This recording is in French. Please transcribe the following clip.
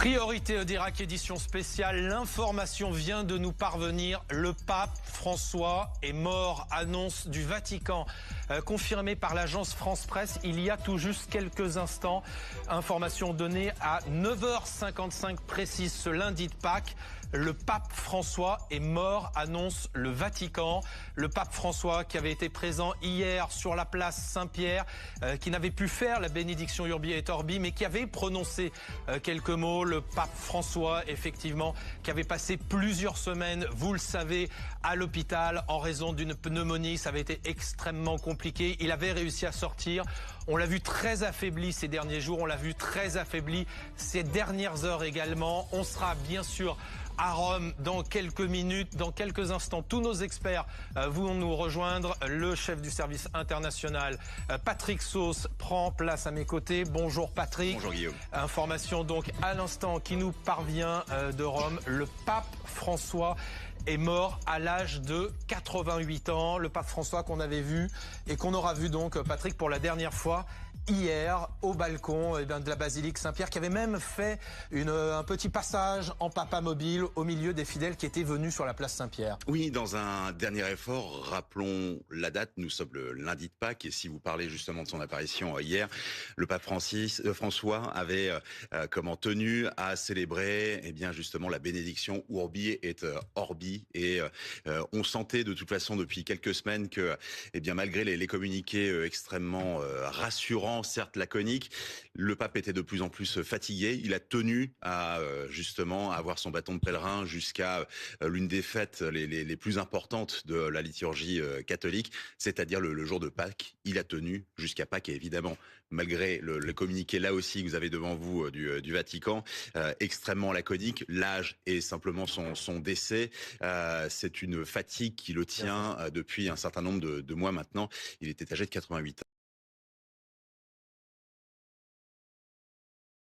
Priorité d'Irak, édition spéciale. L'information vient de nous parvenir. Le pape François est mort. Annonce du Vatican confirmée par l'agence France Presse il y a tout juste quelques instants. Information donnée à 9h55 précise ce lundi de Pâques. Le pape François est mort, annonce le Vatican. Le pape François qui avait été présent hier sur la place Saint-Pierre, qui n'avait pu faire la bénédiction Urbi et Orbi, mais qui avait prononcé quelques mots. Le pape François, effectivement, qui avait passé plusieurs semaines, vous le savez, à l'hôpital en raison d'une pneumonie. Ça avait été extrêmement compliqué. Il avait réussi à sortir. On l'a vu très affaibli ces derniers jours. On l'a vu très affaibli ces dernières heures également. On sera bien sûr à Rome dans quelques minutes, dans quelques instants. Tous nos experts vont nous rejoindre. Le chef du service international, Patrick Sauce, prend place à mes côtés. Bonjour Patrick. Bonjour Guillaume. Information donc à l'instant qui nous parvient de Rome. Le pape François est mort à l'âge de 88 ans. Le pape François qu'on avait vu et qu'on aura vu donc, Patrick, pour la dernière fois hier au balcon de la basilique Saint-Pierre, qui avait même fait un petit passage en papa mobile au milieu des fidèles qui étaient venus sur la place Saint-Pierre. Oui, dans un dernier effort, rappelons la date, nous sommes le lundi de Pâques, et si vous parlez justement de son apparition hier, le pape François avait tenu à célébrer bien justement la bénédiction Urbi et Orbi, et on sentait de toute façon depuis quelques semaines que malgré les communiqués extrêmement rassurants, certes laconiques, le pape était de plus en plus fatigué. Il a tenu à justement avoir son bâton de pèlerin jusqu'à l'une des fêtes les plus importantes de la liturgie catholique, c'est-à-dire le jour de Pâques. Il a tenu jusqu'à Pâques, et évidemment, malgré le communiqué là aussi que vous avez devant vous du Vatican, extrêmement laconique, l'âge et simplement son décès, c'est une fatigue qui le tient depuis un certain nombre de mois maintenant. Il était âgé de 88 ans.